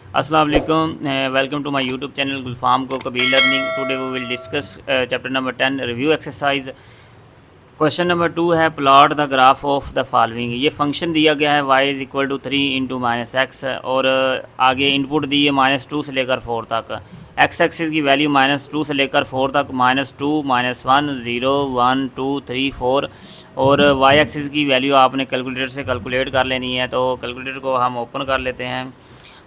अस्सलाम वालेकुम, welcome to my YouTube channel Gulfam को Kabir learning. Today we will discuss chapter number 10 review exercise. Question number 2 है plot the graph of the following. ये function दिया गया है y is equal to 3 into minus x और आगे इनपुट दी है -2 से लेकर 4 तक। एक्स एक्सिस की वैल्यू -2 से लेकर 4 तक -2 -1 0 1 2 3 4 और वाई एक्सिस की वैल्यू आपने कैलकुलेटर से कैलकुलेट कर लेनी है। तो कैलकुलेटर को हम ओपन कर लेते हैं।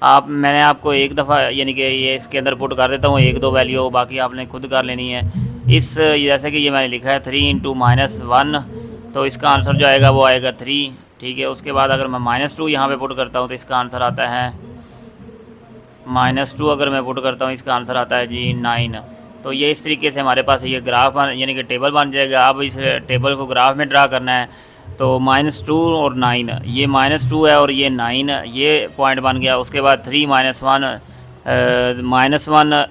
मैंने आपको एक दफ़ा यानी कि ये इसके अंदर पुट कर देता हूँ एक दो वैल्यू, बाकी आपने खुद कर लेनी है। इस जैसे कि ये मैंने लिखा है 3 इंटू -1, तो इसका आंसर जो आएगा वो आएगा 3। ठीक है, उसके बाद अगर मैं -2 यहाँ पे पुट करता हूँ तो इसका आंसर आता है -2। अगर मैं पुट करता हूँ इसका आंसर आता है जी 9। तो ये इस तरीके से हमारे पास ये ग्राफ यानी कि टेबल बन जाएगा। अब इस टेबल को ग्राफ में ड्रा करना है। तो -2 और 9, ये -2 है और ये 9, ये पॉइंट बन गया। उसके बाद 3 -1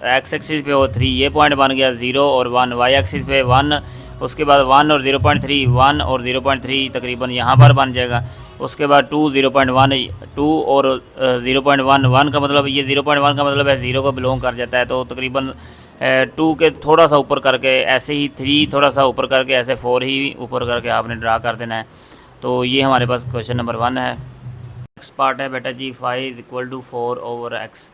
एक्स एक्सिस पे और 3, ये पॉइंट बन गया। 0 और 1 वाई एक्सिस पे 1, उसके बाद 1 और 0.3, 1 और 0.3 तकरीबन यहाँ पर बन जाएगा। उसके बाद 2 0.1 2 और 0.1 1 का मतलब ये 0.1 का मतलब है 0 को बिलोंग कर जाता है। तो तकरीबन 2 के थोड़ा सा ऊपर करके ऐसे ही 3 थोड़ा सा ऊपर करके ऐसे 4 ही ऊपर करके आपने ड्रा कर देना है। तो ये हमारे पास क्वेश्चन नंबर 1 है। नेक्स्ट पार्ट है बेटा जी 5 इज़ इक्वल टू 4/x।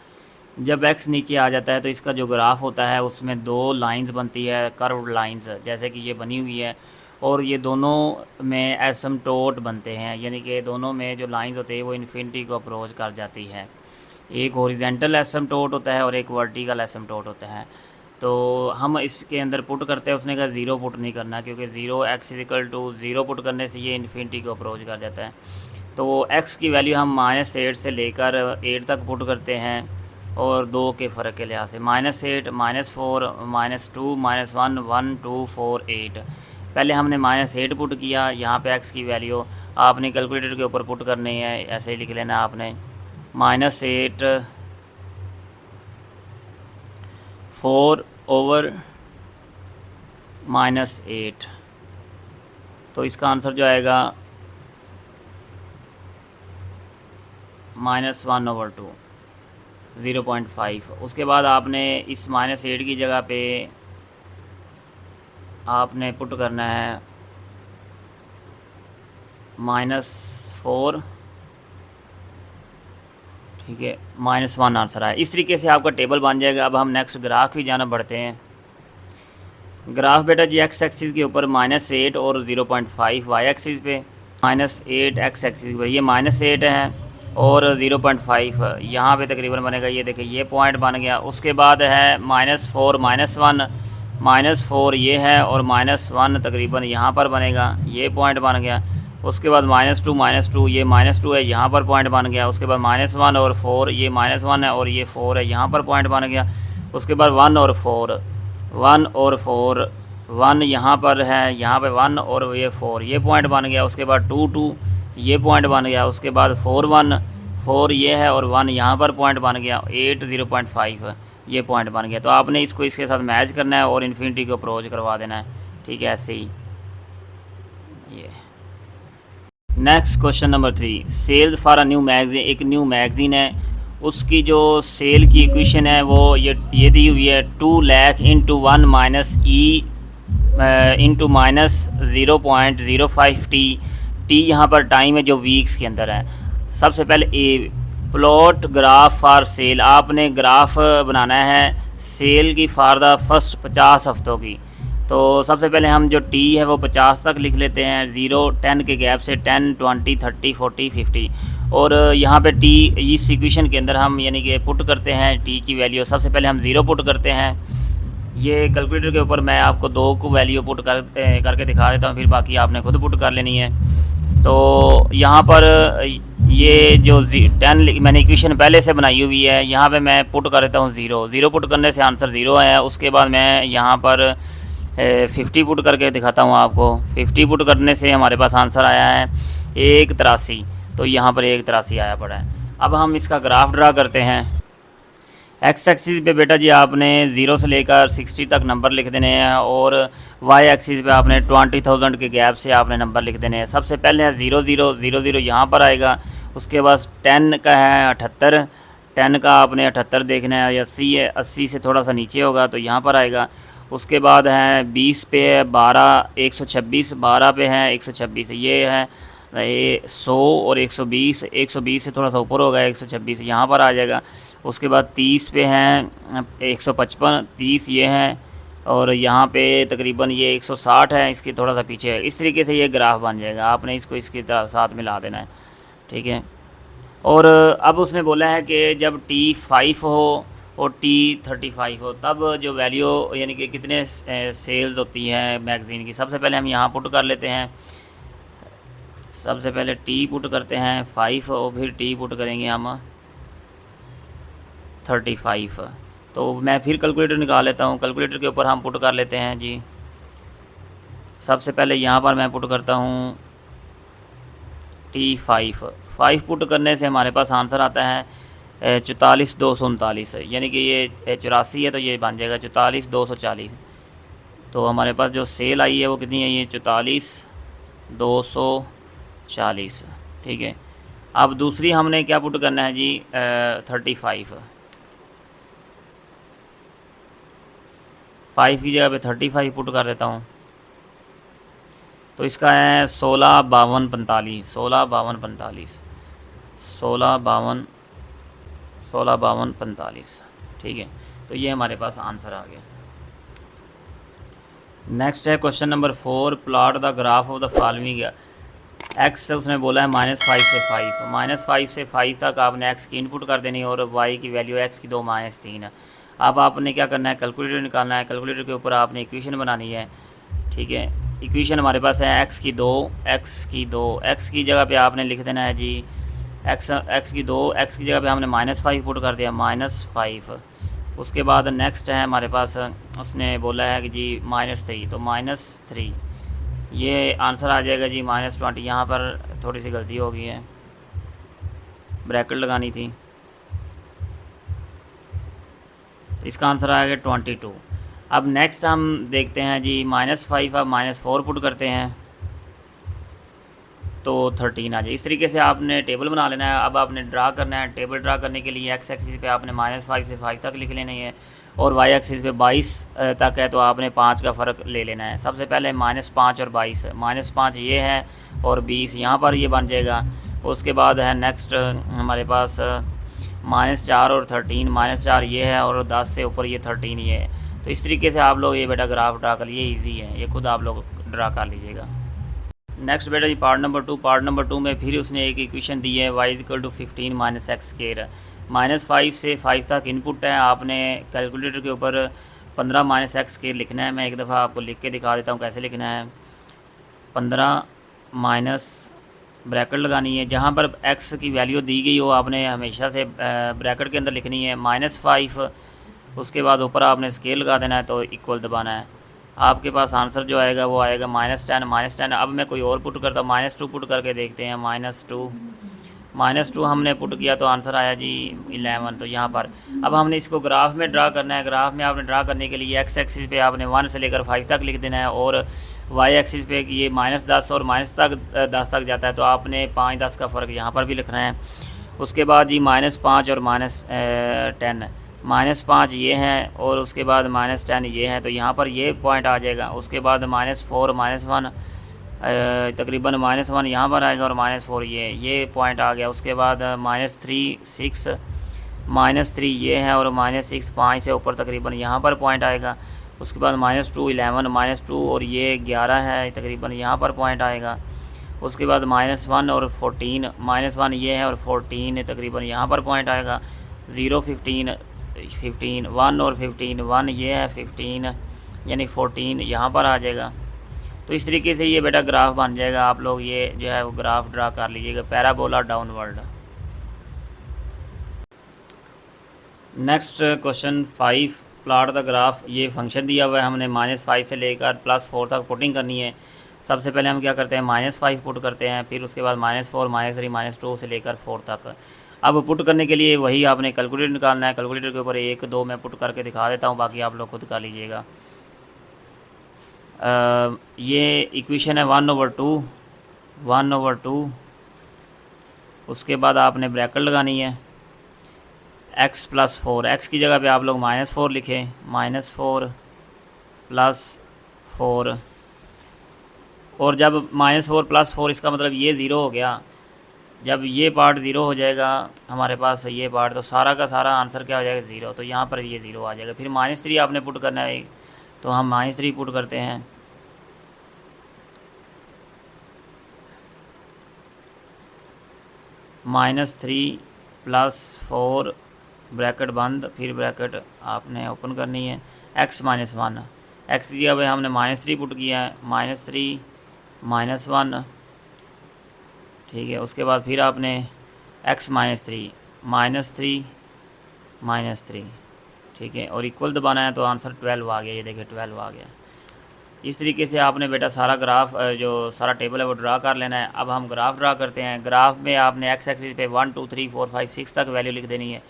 जब x नीचे आ जाता है तो इसका जो ग्राफ होता है उसमें दो लाइंस बनती है, कर्व्ड लाइंस, जैसे कि ये बनी हुई है। और ये दोनों में एसिम्प्टोट बनते हैं, यानी कि दोनों में जो लाइंस होते हैं वो इन्फिनिटी को अप्रोच कर जाती है। एक हॉरिजेंटल एसिम्प्टोट होता है और एक वर्टिकल एसिम्प्टोट होता है। तो हम इसके अंदर पुट करते हैं, उसने कहा 0 पुट नहीं करना क्योंकि 0 x इक्वल टू 0 पुट करने से ये इन्फिनिटी को अप्रोच कर जाता है। तो x की वैल्यू हम -8 से लेकर 8 तक पुट करते हैं और 2 के फ़र्क के लिहाज से -8 -4 -2 -1 1 2 4 8। पहले हमने -8 पुट किया, यहाँ पे x की वैल्यू आपने कैलकुलेटर के ऊपर पुट करनी है। ऐसे ही लिख लेना आपने -8 4 ओवर -8। तो इसका आंसर जो आएगा -1/2 0.5। उसके बाद आपने इस -8 की जगह पे आपने पुट करना है -4। ठीक है, -1 आंसर आया। इस तरीके से आपका टेबल बन जाएगा। अब हम नेक्स्ट ग्राफ की जाना बढ़ते हैं। ग्राफ बेटा जी एक्स एक्सिस के ऊपर -8 और 0.5, वाई एक्सिस पे -8 एक्स एक्सिस पर ये -8 है और 0.5 यहाँ पे तकरीबन बनेगा। ये देखिए ये पॉइंट बन गया। उसके बाद है -4 -1 ये है और -1 तकरीबन यहाँ पर बनेगा, ये पॉइंट बन गया। उसके बाद -2 ये -2 है, यहाँ पर पॉइंट बन गया। उसके बाद -1 और 4, ये -1 है और ये 4 है, यहाँ पर पॉइंट बन गया। उसके बाद 1 और 4 1 यहाँ पर है, यहाँ पे 1 और ये 4, ये पॉइंट बन गया। उसके बाद 2 ये पॉइंट बन गया। उसके बाद 4 ये है और 1 यहाँ पर पॉइंट बन गया। 8 0.5 ये पॉइंट बन गया। तो आपने इसको इसके साथ मैच करना है और इन्फिनिटी को अप्रोच करवा देना है। ठीक है, ऐसे ही ये। Next question number 3, sales for a new magazine. एक न्यू मैगजीन है, उसकी जो सेल की इक्वेशन है वो ये दी हुई है 2 lakh into 1 minus E into -0.05 T यहाँ पर टाइम है जो वीक्स के अंदर है। सबसे पहले ए प्लॉट ग्राफ फॉर सेल, आपने ग्राफ बनाना है सेल की फॉर द फर्स्ट 50 हफ्तों की। तो सबसे पहले हम जो टी है वो 50 तक लिख लेते हैं, 0-10 के गैप से 10 20 30 40 50। और यहाँ पे टी इस इक्वेशन के अंदर हम यानी कि पुट करते हैं टी की वैल्यू। सबसे पहले हम 0 पुट करते हैं। ये कैलकुलेटर के ऊपर मैं आपको 2 को वैल्यू पुट करके दिखा देता हूँ, फिर बाकी आपने खुद पुट कर लेनी है। तो यहाँ पर ये जो 10 मैंने इक्वेशन पहले से बनाई हुई है, यहाँ पे मैं पुट कर देता हूँ 0 पुट करने से आंसर 0 आया। उसके बाद मैं यहाँ पर 50 पुट करके दिखाता हूँ आपको। 50 पुट करने से हमारे पास आंसर आया है 183। तो यहाँ पर 183 आया पड़ा है। अब हम इसका ग्राफ ड्रा करते हैं। एक्स एक्सिस पे बेटा जी आपने 0 से लेकर 60 तक नंबर लिख देने हैं और वाई एक्सिस पे आपने 20,000 के गैप से आपने नंबर लिख देने हैं। सबसे पहले है 0 0 0 0 यहाँ पर आएगा। उसके बाद 10 का है 78, 10 का आपने 78 देखना है, 80 है, 80 से थोड़ा सा नीचे होगा तो यहाँ पर आएगा। उसके बाद है 20 पे है 12, 126, 12 पे है 126, ये है ये 100 और 120, 120 से थोड़ा सा ऊपर होगा 126, यहाँ पर आ जाएगा। उसके बाद 30 पे हैं 155, 30 ये है, और यहाँ पे तकरीबन ये 160 है, इसके थोड़ा सा पीछे है। इस तरीके से ये ग्राफ बन जाएगा, आपने इसको इसके साथ मिला देना है, ठीक है। और अब उसने बोला है कि जब T5 हो और T35 हो तब जो वैल्यू यानी कि कितने सेल्स होती हैं मैगज़ीन की। सबसे पहले हम यहाँ पुट कर लेते हैं, सबसे पहले T पुट करते हैं 5 और फिर T पुट करेंगे हम 35। तो मैं फिर कैलकुलेटर निकाल लेता हूँ, कैलकुलेटर के ऊपर हम पुट कर लेते हैं जी। सबसे पहले यहाँ पर मैं पुट करता हूँ T5, 5 पुट करने से हमारे पास आंसर आता है 44,239, यानी कि ये 84 है तो ये बन जाएगा 44,240। तो हमारे पास जो सेल आई है वो कितनी है, ये 44,240, ठीक है। अब दूसरी हमने क्या पुट करना है जी, 35, 5 की जगह पे 35 पुट कर देता हूँ। तो इसका है 16,52,45, 16,52,45, 16,52,45, ठीक है। तो ये हमारे पास आंसर आ गया। नेक्स्ट है question number 4, plot the graph of the following. X उसने बोला है -5 से 5, -5 से 5 तक आपने एक्स की इनपुट कर देनी और वाई की वैल्यू एक्स की 2 -3 है। अब आपने क्या करना है, कैलकुलेटर निकालना है, कैलकुलेटर के ऊपर आपने इक्वेशन बनानी है, ठीक है। इक्वेशन हमारे पास है एक्स की 2, एक्स की जगह पे आपने लिख देना है जी एक्स की 2, एक्स की जगह पे हमने -5 पुट कर दिया, -5। उसके बाद नेक्स्ट है हमारे पास, उसने बोला है कि जी -3, तो -3 ये आंसर आ जाएगा जी -20। यहाँ पर थोड़ी सी गलती हो गई है, ब्रैकेट लगानी थी, तो इसका आंसर आएगा 22। अब नेक्स्ट हम देखते हैं जी -5, अब -4 पुट करते हैं तो 13 आ जाए। इस तरीके से आपने टेबल बना लेना है। अब आपने ड्रा करना है, टेबल ड्रा करने के लिए एक्स एक्सिस पे आपने -5 से 5 तक लिख लेनी है, और वाई एक्सिस पे 22 तक है तो आपने 5 का फ़र्क ले लेना है। सबसे पहले -5 और 22, -5 ये है और 20 यहाँ पर ये बन जाएगा। उसके बाद है नेक्स्ट हमारे पास -4 और 13, -4 ये है और 10 से ऊपर ये 13 ये है। तो इस तरीके से आप लोग ये बेटा ग्राफ ड्रा कर लिए, ईजी है, ये खुद आप लोग ड्रा कर लीजिएगा। नेक्स्ट बेटा जी पार्ट नंबर 2, पार्ट नंबर 2 में फिर उसने एक इक्वेशन दी है y = 15 - x स्क्वायर। -5 से 5 तक इनपुट है, आपने कैलकुलेटर के ऊपर 15 - x स्क्वायर लिखना है। मैं एक दफ़ा आपको लिख के दिखा देता हूँ कैसे लिखना है। 15 माइनस ब्रैकेट लगानी है, जहाँ पर x की वैल्यू दी गई हो आपने हमेशा से ब्रैकेट के अंदर लिखनी है, -5। उसके बाद ऊपर आपने स्केल लगा देना है तो इक्वल दबाना है। आपके पास आंसर जो आएगा वो आएगा -10। अब मैं कोई और पुट करता हूँ, -2 पुट करके देखते हैं। -2 हमने पुट किया तो आंसर आया जी 11। तो यहाँ पर अब हमने इसको ग्राफ में ड्रा करना है। ग्राफ में आपने ड्रा करने के लिए एक्स एक्सिस पे आपने 1 से लेकर 5 तक लिख देना है, और वाई एक्सिस पे ये -10 और -10 तक जाता है तो आपने 5-10 का फ़र्क यहाँ पर भी लिखना है। उसके बाद जी -5 और -10, -5 ये है और उसके बाद -10 ये है, तो यहाँ पर ये पॉइंट आ जाएगा। उसके बाद -4 -1 तकरीबन -1 यहाँ पर आएगा और -4 ये पॉइंट आ गया। उसके बाद -3 6, -3 ये है और -6 5 से ऊपर तकरीबन यहाँ पर पॉइंट आएगा। उसके बाद -2 11, -2 और ये 11 है तकरीबन यहाँ पर पॉइंट आएगा। उसके बाद -1 और 14, -1 ये है और 14 तकरीबन यहाँ पर पॉइंट आएगा। 0 15 1 और 15 1 ये है 15 यानी 14 यहाँ पर आ जाएगा। तो इस तरीके से ये बेटा ग्राफ बन जाएगा। आप लोग ये जो है वो ग्राफ ड्रा कर लीजिएगा, parabola downward. Next question 5, plot the graph. ये फंक्शन दिया हुआ है, हमने -5 से लेकर +4 तक पुटिंग करनी है। सबसे पहले हम क्या करते हैं, -5 पुट करते हैं, फिर उसके बाद -4 -3 -2 से लेकर 4 तक। अब पुट करने के लिए वही आपने कैलकुलेटर निकालना है। कैलकुलेटर के ऊपर 1 2 मैं पुट करके दिखा देता हूँ, बाकी आप लोग खुद कर लीजिएगा। ये इक्वेशन है 1/2। उसके बाद आपने ब्रैकेट लगानी है, एक्स प्लस फोर, एक्स की जगह पे आप लोग -4 लिखें, -4 + 4। और जब -4 + 4 इसका मतलब ये ज़ीरो हो गया। जब ये पार्ट ज़ीरो हो जाएगा हमारे पास ये पार्ट, तो सारा का सारा आंसर क्या हो जाएगा, ज़ीरो। तो यहाँ पर ये ज़ीरो आ जाएगा। फिर -3 आपने पुट करना है, तो हम -3 पुट करते हैं। -3 + 4 ब्रैकेट बंद, फिर ब्रैकेट आपने ओपन करनी है, x - 1, एक्स की जगह पे हमने -3 पुट किया है, -3 - 1, ठीक है। उसके बाद फिर आपने x - 3 -3 -3, ठीक है, और इक्वल दबाना है, तो आंसर 12 आ गया। ये देखिए 12 आ गया। इस तरीके से आपने बेटा सारा ग्राफ जो सारा टेबल है वो ड्रा कर लेना है। अब हम ग्राफ ड्रा करते हैं। ग्राफ में आपने एक्स एक्सिस पे 1 2 3 4 5 6 तक वैल्यू लिख देनी है,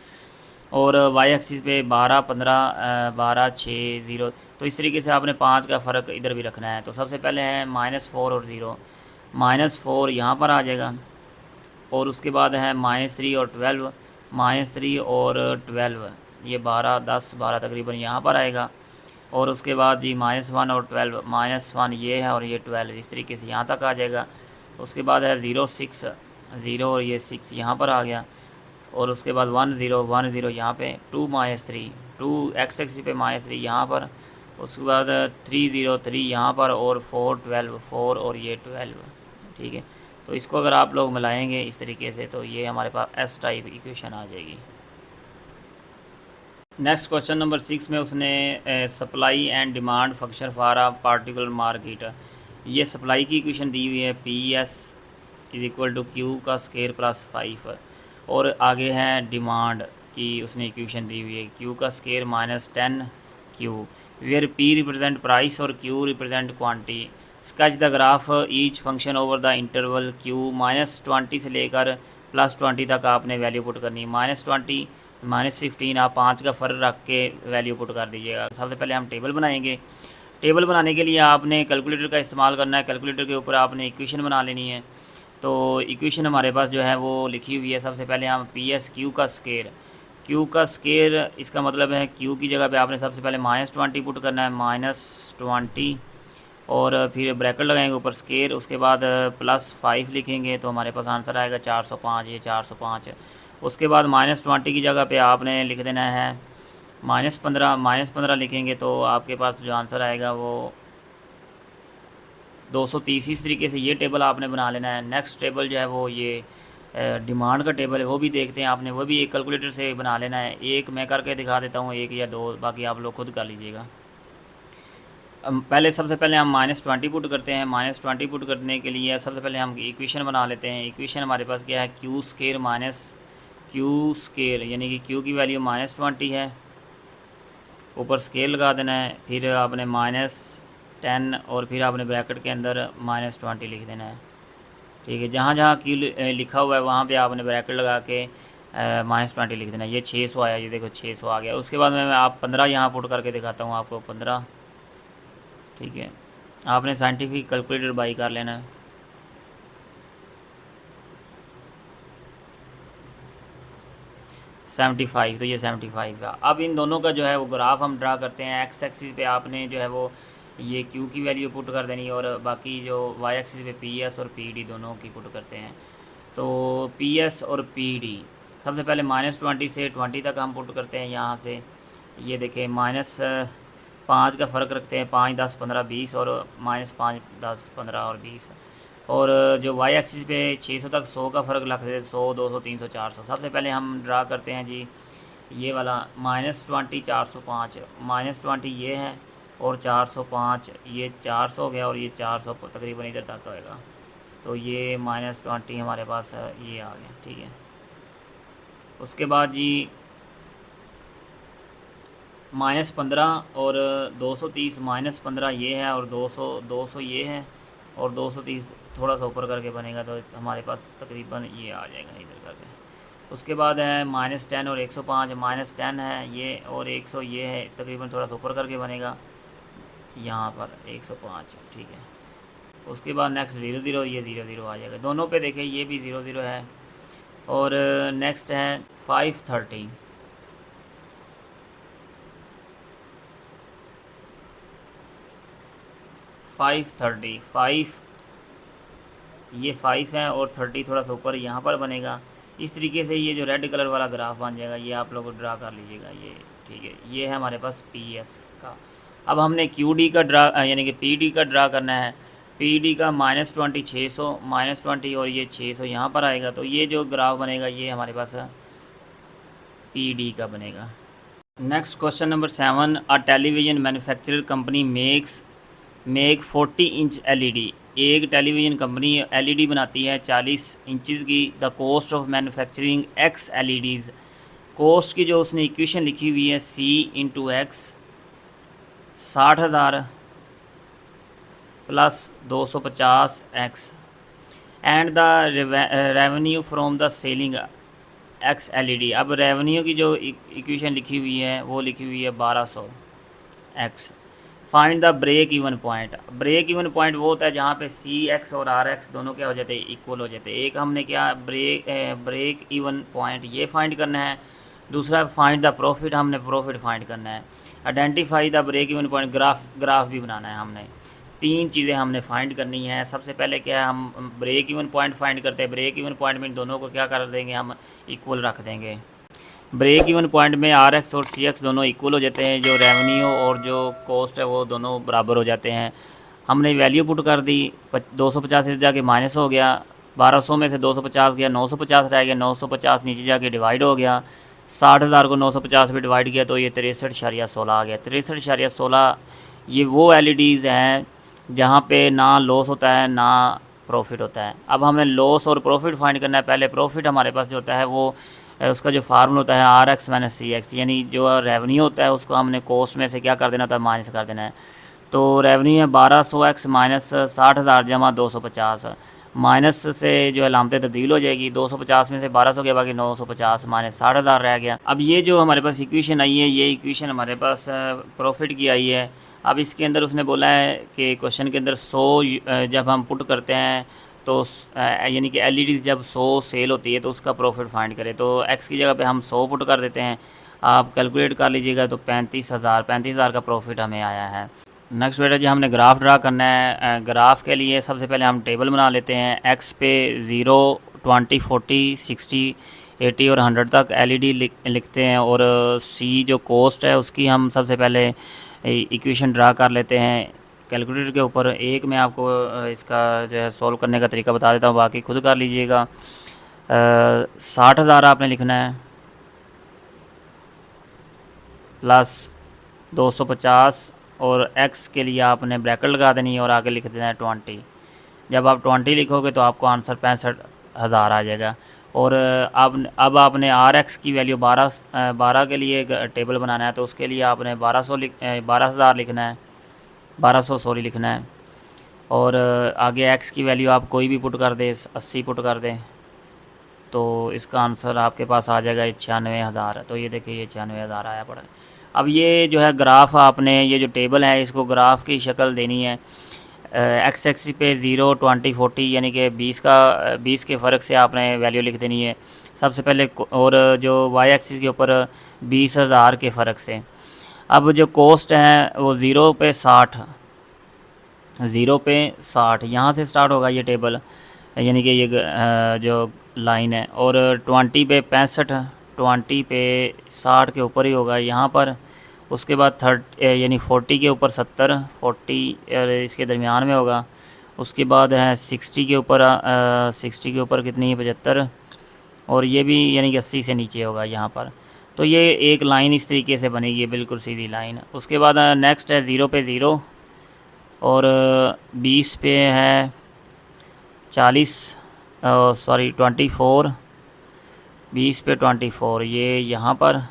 और वाई एक्सिस पे 12 15 12 6 0। तो इस तरीके से आपने 5 का फ़र्क इधर भी रखना है। तो सबसे पहले है -4 और 0। -4 यहाँ पर आ जाएगा, और उसके बाद है -3 और 12, -3 और 12, ये 12 10 12 तकरीबन यहाँ पर आएगा। और उसके बाद जी -1 और 12, -1 ये है और ये 12, इस तरीके से यहाँ तक आ जाएगा। उसके बाद है 0 6 0, और ये 6 यहाँ पर आ गया। और उसके बाद 1 0 1 0 यहाँ पे, 2 -3 2 एक्स एक्सिस पे -3 यहाँ पर। उसके बाद 3 0 3 यहाँ पर, और 4 12 4 और ये 12, ठीक है। तो इसको अगर आप लोग मिलाएंगे इस तरीके से, तो ये हमारे पास एस टाइप इक्वेशन आ जाएगी। नेक्स्ट क्वेश्चन नंबर 6 में उसने supply and demand function for a particular market, ये सप्लाई की इक्वेशन दी हुई है, PS = Q का स्केयर + 5, और आगे है डिमांड की उसने इक्वेशन दी हुई है, Q का square -10Q, where P represent price और Q represent quantity. Sketch the graph each function over the interval Q। -20 से लेकर +20 तक आपने वैल्यू पुट करनी है। -20 -15 आप 5 का फ़र्क रख के वैल्यू पुट कर दीजिएगा। सबसे पहले हम टेबल बनाएंगे। टेबल बनाने के लिए आपने कैलकुलेटर का इस्तेमाल करना है। कैलकुलेटर के ऊपर आपने इक्वेशन बना लेनी है। तो इक्वेशन हमारे पास जो है वो लिखी हुई है। सबसे पहले हम PS Q का स्केयर, Q का स्केयर इसका मतलब है Q की जगह पे आपने सबसे पहले -20 पुट करना है, -20, और फिर ब्रैकेट लगाएंगे ऊपर स्केयर, उसके बाद +5 लिखेंगे, तो हमारे पास आंसर आएगा 405, ये 405। उसके बाद -20 की जगह पे आपने लिख देना है -15 लिखेंगे, तो आपके पास जो आंसर आएगा वो 230। इस तरीके से ये टेबल आपने बना लेना है। नेक्स्ट टेबल जो है वो ये डिमांड का टेबल है, वो भी देखते हैं आपने, वो भी एक कैलकुलेटर से बना लेना है। एक मैं करके दिखा देता हूँ, एक या दो, बाकी आप लोग खुद कर लीजिएगा। पहले सबसे पहले हम -20 पुट करते हैं। -20 पुट करने के लिए सबसे पहले हम इक्वेशन बना लेते हैं। इक्वेशन हमारे पास क्या है, Q स्केयर Q स्केयर, यानी कि Q की वैल्यू -20 है, ऊपर स्केयर लगा देना है, फिर आपने -10, और फिर आपने ब्रैकेट के अंदर -20 लिख देना है, ठीक है। जहाँ जहाँ Q लिखा हुआ है वहाँ पे आपने ब्रैकेट लगा के -20 लिख देना है। ये 600 आया, ये देखो 600 आ गया। उसके बाद मैं आप 15 यहाँ पुट करके दिखाता हूँ आपको, 15, ठीक है। आपने साइंटिफिक कैलकुलेटर बाई कर लेना है। -75, तो ये 75 है। अब इन दोनों का जो है वो ग्राफ हम ड्रा करते हैं। एक्स एक्सिस पे आपने जो है वो ये Q की वैल्यू पुट कर देनी है, और बाकी जो वाई एक्सिस पे PS और PD दोनों की पुट करते हैं। तो PS और PD सबसे पहले -20 से 20 तक हम पुट करते हैं। यहाँ से ये देखें, -5 का फ़र्क रखते हैं, 5 10 15 20, और -5 10 15 और 20। और जो वाई एक्सिस पे 600 तक 100 का फ़र्क रखते हैं, 100 200 300 400। सबसे पहले हम ड्रा करते हैं जी ये वाला -20 405, -20 ये है, और 405 ये 400 हो गया, और ये 400 तकरीबन इधर तक होएगा। तो ये -20 हमारे पास ये आ गया, ठीक है। उसके बाद जी -15 और 230, -15 ये है, और 200 ये है, और 230 थोड़ा सा ऊपर करके बनेगा, तो हमारे पास तकरीबन ये आ जाएगा इधर करके। उसके बाद है -10 और 105, -10 है ये, और 100 ये है, तकरीबन थोड़ा सा ऊपर करके बनेगा यहाँ पर 105, ठीक है। उसके बाद नेक्स्ट 00, ये 00 आ जाएगा। दोनों पे देखें, ये भी 00 है। और नेक्स्ट है 530, 530, 5 ये 5 है और 30 थोड़ा सा ऊपर यहाँ पर बनेगा। इस तरीके से ये जो रेड कलर वाला ग्राफ बन जाएगा, ये आप लोग ड्रा कर लीजिएगा। ये ठीक है, ये है हमारे पास PS का। अब हमने QD का ड्रा यानी कि PD का ड्रा करना है। PD का -20 600 -20 और ये 600 यहाँ पर आएगा। तो ये जो ग्राफ बनेगा ये हमारे पास PD का बनेगा। नेक्स्ट क्वेश्चन नंबर 7, अ television manufacturer company make 40 inch LED। एक टेलीविज़न कंपनी LED बनाती है 40 इंचज़ की। The cost of manufacturing X LEDs। Cost की जो उसने इक्वेशन लिखी हुई है C × X 60,000 plus 250 X and the revenue from the selling X LED। अब रेवेन्यू की जो इक्वेशन लिखी हुई है वो लिखी हुई है 1200 X। Find the break even point. Break even point वो होता है जहाँ पे CX और RX दोनों क्या हो जाते हैं, इक्वल हो जाते हैं। एक हमने क्या ब्रेक इवन पॉइंट ये फाइंड करना है। दूसरा फाइंड द प्रॉफिट, हमने प्रॉफिट फाइंड करना है। Identify the break even point, graph भी बनाना है हमने। 3 चीज़ें हमने फाइंड करनी है। सबसे पहले क्या है, हम ब्रेक इवन पॉइंट फाइंड करते हैं। ब्रेक इवन पॉइंट में दोनों को क्या कर देंगे, हम इक्वल रख देंगे। ब्रेक इवन पॉइंट में RX और CX दोनों इक्वल हो जाते हैं। जो रेवेन्यू और जो कॉस्ट है वो दोनों बराबर हो जाते हैं। हमने वैल्यू पुट कर दी, 250 से जाके माइनस हो गया। 1200 में से 250 गया, 950 रह गया। 950 नीचे जाके डिवाइड हो गया। 60,000 को 950 पे डिवाइड किया तो ये 63.16 आ गया। 63.16 ये वो LEDs हैं जहाँ पे ना लॉस होता है ना प्रॉफिट होता है। अब हमने लॉस और प्रॉफिट फाइंड करना है। पहले प्रॉफिट हमारे पास जो होता है वो उसका जो फार्मूला होता है RX - CX, यानी जो रेवेन्यू होता है उसको हमने कॉस्ट में से क्या कर देना होता है, माइनस कर देना है। तो रेवेन्यू है 1200X माइनस 60,000 जमा 250। माइनस से जो अलामतें तब्दील हो जाएगी। 250 में से 1200 के बाकी 950 माइनस 60,000 रह गया। अब ये जो हमारे पास इक्वेशन आई है, ये इक्वेशन हमारे पास प्रॉफिट की आई है। अब इसके अंदर उसने बोला है कि क्वेश्चन के अंदर 100 जब हम पुट करते हैं तो यानी कि LEDs जब 100 सेल होती है तो उसका प्रॉफिट फाइंड करें। तो X की जगह पे हम 100 पुट कर देते हैं। आप कैलकुलेट कर लीजिएगा तो 35,000 का प्रॉफिट हमें आया है। नेक्स्ट बेटा जी, हमने ग्राफ ड्रा करना है। ग्राफ के लिए सबसे पहले हम टेबल बना लेते हैं। X पे 0, 20, 40, 60, 80 और 100 तक LED लिखते हैं। और C जो कॉस्ट है उसकी हम सबसे पहले इक्वेशन ड्रा कर लेते हैं कैलकुलेटर के ऊपर। एक मैं आपको इसका जो है सॉल्व करने का तरीका बता देता हूँ, बाकी खुद कर लीजिएगा। 60,000 आपने लिखना है प्लस 250 और X के लिए आपने ब्रैकेट लगा देनी है और आगे लिख देना है 20। जब आप 20 लिखोगे तो आपको आंसर 65,000 आ जाएगा। और अब आपने RX की वैल्यू 12 के लिए टेबल बनाना है तो उसके लिए आपने 12,000 लिखना है, 1200 सॉरी लिखना है। और आगे X की वैल्यू आप कोई भी पुट कर दें, 80 पुट कर दें तो इसका आंसर आपके पास आ जाएगा 96,000। तो ये देखिए ये 96,000 आया पड़ा है। अब ये जो है ग्राफ, आपने ये जो टेबल है इसको ग्राफ की शक्ल देनी है। X एक्सिस पे 0, 20, 40 यानी कि 20 के फ़र्क से आपने वैल्यू लिख देनी है सबसे पहले। और जो Y एक्सिस के ऊपर 20,000 के फ़र्क से। अब जो कॉस्ट है वो 0 पे 60 यहाँ से स्टार्ट होगा ये टेबल, यानी कि ये जो लाइन है। और 20 पे 65, 20 पे 60 के ऊपर ही होगा यहाँ पर। उसके बाद 30 यानी 40 के ऊपर 70, 40 इसके दरमियान में होगा। उसके बाद है 60 के ऊपर 60 के ऊपर कितनी है, 75। और ये भी यानी कि 80 से नीचे होगा यहाँ पर। तो ये एक लाइन इस तरीके से बनेगी, बिल्कुल सीधी लाइन। उसके बाद नेक्स्ट है 0 पे 0 और 20 पे है 40 सॉरी 24, 20 पे 24 ये यहाँ पर।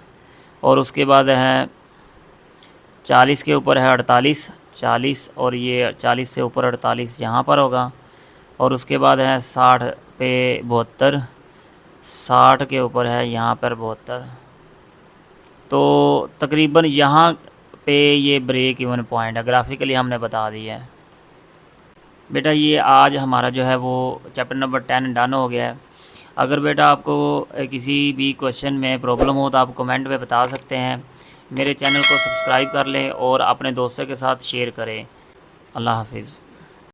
और उसके बाद है 40 के ऊपर है 48, 40 और ये 40 से ऊपर 48 यहाँ पर होगा। और उसके बाद है 60 पे 72, 60 के ऊपर है यहाँ पर 72। तो तकरीबन यहाँ पे ये ब्रेक इवन पॉइंट है, ग्राफिकली हमने बता दिया है। बेटा ये आज हमारा जो है वो चैप्टर नंबर 10 डन हो गया है। अगर बेटा आपको किसी भी क्वेश्चन में प्रॉब्लम हो तो आप कमेंट में बता सकते हैं। मेरे चैनल को सब्सक्राइब कर लें और अपने दोस्तों के साथ शेयर करें। अल्लाह हाफिज़।